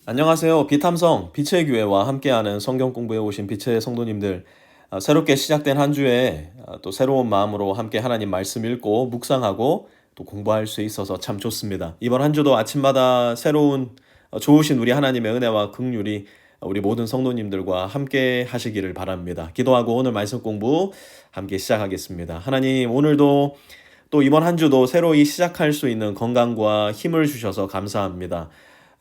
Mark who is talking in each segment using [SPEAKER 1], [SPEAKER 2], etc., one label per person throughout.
[SPEAKER 1] 안녕하세요. 비탐성 빛의 교회와 함께하는 성경 공부해 오신 빛의 성도님들, 새롭게 시작된 한 주에 또 새로운 마음으로 함께 하나님 말씀 읽고 묵상하고 또 공부할 수 있어서 참 좋습니다. 이번 한 주도 아침마다 새로운 좋으신 우리 하나님의 은혜와 긍휼이 우리 모든 성도님들과 함께 하시기를 바랍니다. 기도하고 오늘 말씀 공부 함께 시작하겠습니다. 하나님, 오늘도 또 이번 한 주도 새로이 시작할 수 있는 건강과 힘을 주셔서 감사합니다.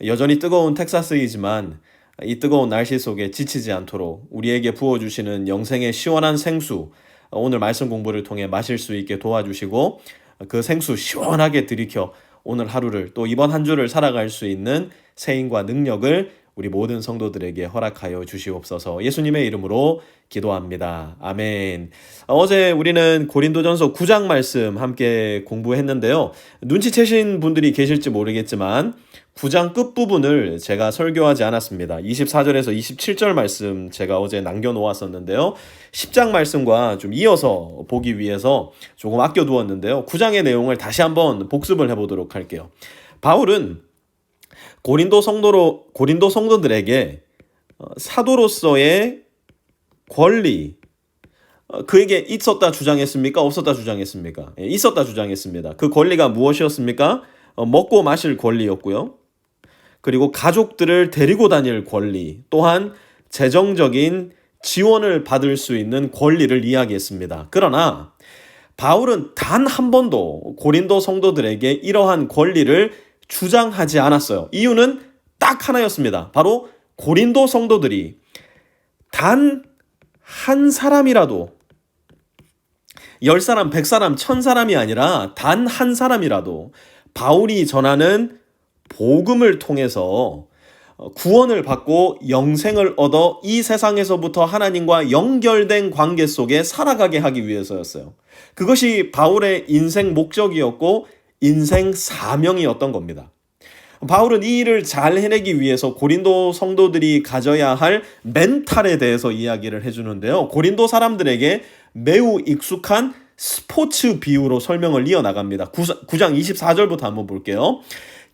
[SPEAKER 1] 여전히 뜨거운 텍사스이지만 이 뜨거운 날씨 속에 지치지 않도록 우리에게 부어주시는 영생의 시원한 생수, 오늘 말씀 공부를 통해 마실 수 있게 도와주시고 그 생수 시원하게 들이켜 오늘 하루를 또 이번 한 주를 살아갈 수 있는 세임과 능력을 우리 모든 성도들에게 허락하여 주시옵소서. 예수님의 이름으로 기도합니다. 아멘. 어제 우리는 고린도전서 9장 말씀 함께 공부했는데요. 눈치채신 분들이 계실지 모르겠지만 9장 끝부분을 제가 설교하지 않았습니다. 24절에서 27절 말씀 제가 어제 남겨놓았었는데요. 10장 말씀과 좀 이어서 보기 위해서 조금 아껴두었는데요. 9장의 내용을 다시 한번 복습을 해보도록 할게요. 바울은 고린도 성도들에게 사도로서의 권리, 그에게 있었다 주장했습니까? 없었다 주장했습니까? 있었다 주장했습니다. 그 권리가 무엇이었습니까? 먹고 마실 권리였고요. 그리고 가족들을 데리고 다닐 권리, 또한 재정적인 지원을 받을 수 있는 권리를 이야기했습니다. 그러나 바울은 단 한 번도 고린도 성도들에게 이러한 권리를 주장하지 않았어요. 이유는 딱 하나였습니다. 바로 고린도 성도들이 단 한 사람이라도 10사람, 100사람, 1000사람이 아니라 단 한 사람이라도 바울이 전하는 복음을 통해서 구원을 받고 영생을 얻어 이 세상에서부터 하나님과 연결된 관계 속에 살아가게 하기 위해서였어요. 그것이 바울의 인생 목적이었고 인생 사명이었던 겁니다. 바울은 이 일을 잘 해내기 위해서 고린도 성도들이 가져야 할 멘탈에 대해서 이야기를 해주는데요. 고린도 사람들에게 매우 익숙한 스포츠 비유로 설명을 이어나갑니다. 9장 24절부터 한번 볼게요.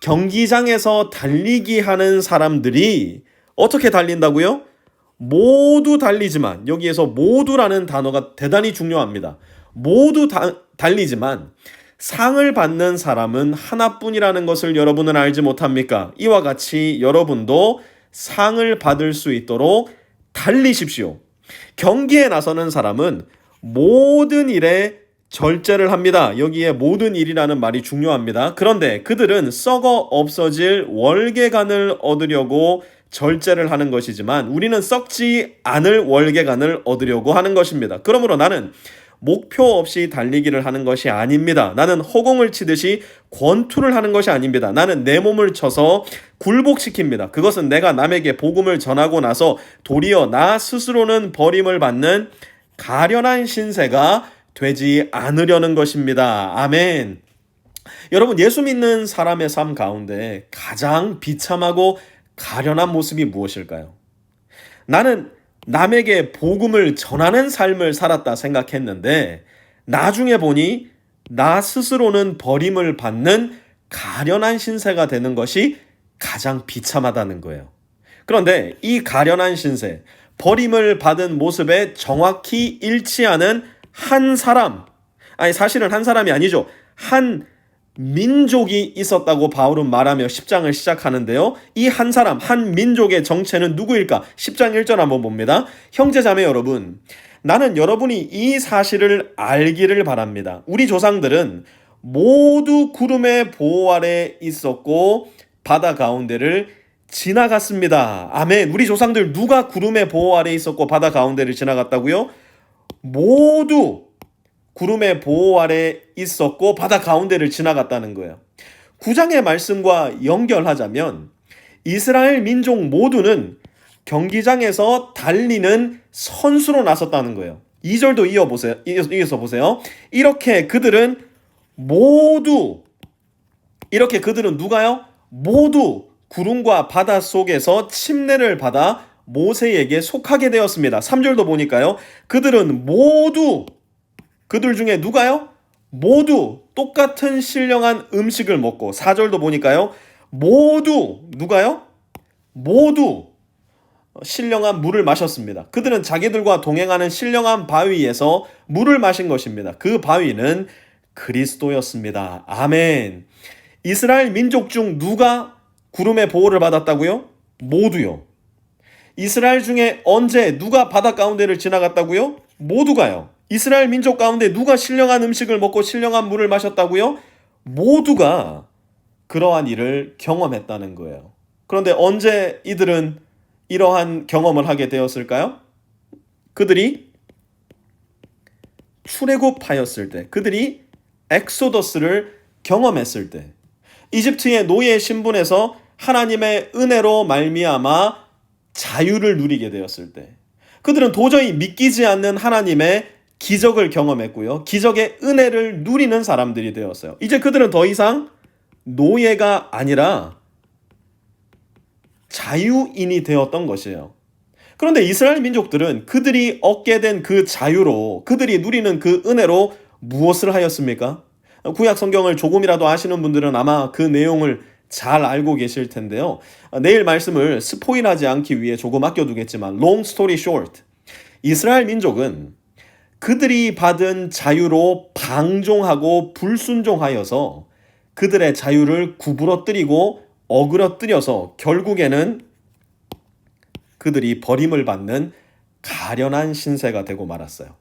[SPEAKER 1] 경기장에서 달리기 하는 사람들이 어떻게 달린다고요? 모두 달리지만, 여기에서 모두라는 단어가 대단히 중요합니다. 모두 달리지만 상을 받는 사람은 하나뿐이라는 것을 여러분은 알지 못합니까? 이와 같이 여러분도 상을 받을 수 있도록 달리십시오. 경기에 나서는 사람은 모든 일에 절제를 합니다. 여기에 모든 일이라는 말이 중요합니다. 그런데 그들은 썩어 없어질 월계관을 얻으려고 절제를 하는 것이지만 우리는 썩지 않을 월계관을 얻으려고 하는 것입니다. 그러므로 나는 목표 없이 달리기를 하는 것이 아닙니다. 나는 허공을 치듯이 권투를 하는 것이 아닙니다. 나는 내 몸을 쳐서 굴복시킵니다. 그것은 내가 남에게 복음을 전하고 나서 도리어 나 스스로는 버림을 받는 가련한 신세가 되지 않으려는 것입니다. 아멘. 여러분, 예수 믿는 사람의 삶 가운데 가장 비참하고 가련한 모습이 무엇일까요? 나는 남에게 복음을 전하는 삶을 살았다 생각했는데 나중에 보니 나 스스로는 버림을 받는 가련한 신세가 되는 것이 가장 비참하다는 거예요. 그런데 이 가련한 신세, 버림을 받은 모습에 정확히 일치하는 한 사람, 사실은 한 사람이 아니죠. 한 민족이 있었다고 바울은 말하며 10장을 시작하는데요. 이 한 사람, 한 민족의 정체는 누구일까? 10장 1절 한번 봅니다. 형제자매 여러분, 나는 여러분이 이 사실을 알기를 바랍니다. 우리 조상들은 모두 구름의 보호 아래 있었고 바다 가운데를 지나갔습니다. 아멘. 우리 조상들 누가 구름의 보호 아래 있었고 바다 가운데를 지나갔다고요? 모두 구름의 보호 아래 있었고 바다 가운데를 지나갔다는 거예요. 9장의 말씀과 연결하자면 이스라엘 민족 모두는 경기장에서 달리는 선수로 나섰다는 거예요. 2절도 이어서 보세요. 이렇게 그들은 누가요? 모두 구름과 바다 속에서 침례를 받아 모세에게 속하게 되었습니다. 3절도 보니까요. 그들 중에 누가요? 모두 똑같은 신령한 음식을 먹고 4절도 보니까요. 모두 누가요? 모두 신령한 물을 마셨습니다. 그들은 자기들과 동행하는 신령한 바위에서 물을 마신 것입니다. 그 바위는 그리스도였습니다. 아멘. 이스라엘 민족 중 누가 구름의 보호를 받았다고요? 모두요. 이스라엘 중에 언제 누가 바다 가운데를 지나갔다고요? 모두가요. 이스라엘 민족 가운데 누가 신령한 음식을 먹고 신령한 물을 마셨다고요? 모두가 그러한 일을 경험했다는 거예요. 그런데 언제 이들은 이러한 경험을 하게 되었을까요? 그들이 출애굽하였을 때, 그들이 엑소더스를 경험했을 때, 이집트의 노예 신분에서 하나님의 은혜로 말미암아 자유를 누리게 되었을 때, 그들은 도저히 믿기지 않는 하나님의 기적을 경험했고요. 기적의 은혜를 누리는 사람들이 되었어요. 이제 그들은 더 이상 노예가 아니라 자유인이 되었던 것이에요. 그런데 이스라엘 민족들은 그들이 얻게 된 그 자유로, 그들이 누리는 그 은혜로 무엇을 하였습니까? 구약 성경을 조금이라도 아시는 분들은 아마 그 내용을 잘 알고 계실 텐데요. 내일 말씀을 스포일하지 않기 위해 조금 아껴두겠지만 long story short, 이스라엘 민족은 그들이 받은 자유로 방종하고 불순종하여서 그들의 자유를 구부러뜨리고 어그러뜨려서 결국에는 그들이 버림을 받는 가련한 신세가 되고 말았어요.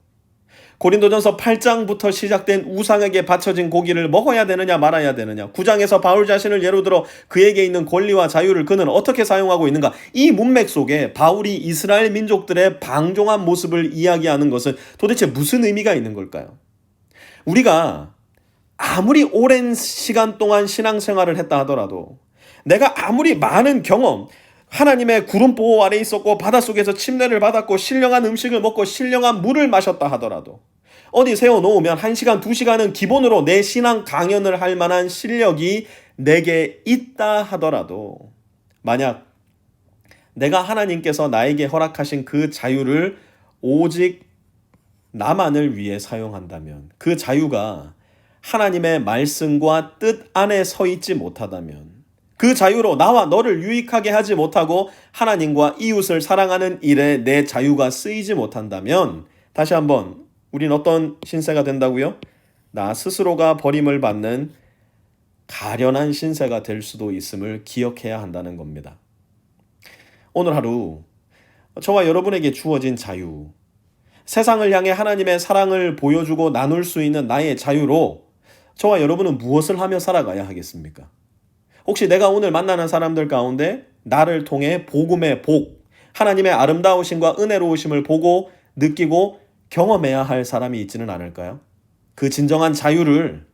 [SPEAKER 1] 고린도전서 8장부터 시작된 우상에게 바쳐진 고기를 먹어야 되느냐 말아야 되느냐, 9장에서 바울 자신을 예로 들어 그에게 있는 권리와 자유를 그는 어떻게 사용하고 있는가, 이 문맥 속에 바울이 이스라엘 민족들의 방종한 모습을 이야기하는 것은 도대체 무슨 의미가 있는 걸까요? 우리가 아무리 오랜 시간 동안 신앙생활을 했다 하더라도, 내가 아무리 많은 경험, 하나님의 구름 보호 아래 있었고 바닷속에서 침례를 받았고 신령한 음식을 먹고 신령한 물을 마셨다 하더라도, 어디 세워놓으면 1시간, 2시간은 기본으로 내 신앙 강연을 할 만한 실력이 내게 있다 하더라도, 만약 내가 하나님께서 나에게 허락하신 그 자유를 오직 나만을 위해 사용한다면, 그 자유가 하나님의 말씀과 뜻 안에 서 있지 못하다면, 그 자유로 나와 너를 유익하게 하지 못하고 하나님과 이웃을 사랑하는 일에 내 자유가 쓰이지 못한다면, 다시 한번 우린 어떤 신세가 된다고요? 나 스스로가 버림을 받는 가련한 신세가 될 수도 있음을 기억해야 한다는 겁니다. 오늘 하루 저와 여러분에게 주어진 자유, 세상을 향해 하나님의 사랑을 보여주고 나눌 수 있는 나의 자유로 저와 여러분은 무엇을 하며 살아가야 하겠습니까? 혹시 내가 오늘 만나는 사람들 가운데 나를 통해 복음의 복, 하나님의 아름다우심과 은혜로우심을 보고 느끼고 경험해야 할 사람이 있지는 않을까요? 그 진정한 자유를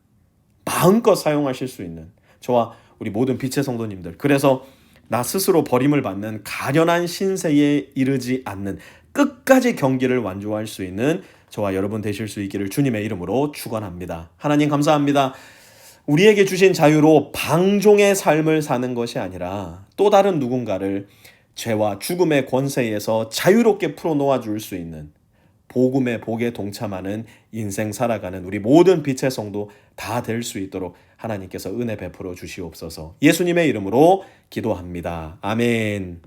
[SPEAKER 1] 마음껏 사용하실 수 있는 저와 우리 모든 빛의 성도님들, 그래서 나 스스로 버림을 받는 가련한 신세에 이르지 않는 끝까지 경기를 완주할 수 있는 저와 여러분 되실 수 있기를 주님의 이름으로 축원합니다. 하나님 감사합니다. 우리에게 주신 자유로 방종의 삶을 사는 것이 아니라 또 다른 누군가를 죄와 죽음의 권세에서 자유롭게 풀어놓아 줄 수 있는 복음의 복에 동참하는 인생 살아가는 우리 모든 빛의 성도 다 될 수 있도록 하나님께서 은혜 베풀어 주시옵소서. 예수님의 이름으로 기도합니다. 아멘.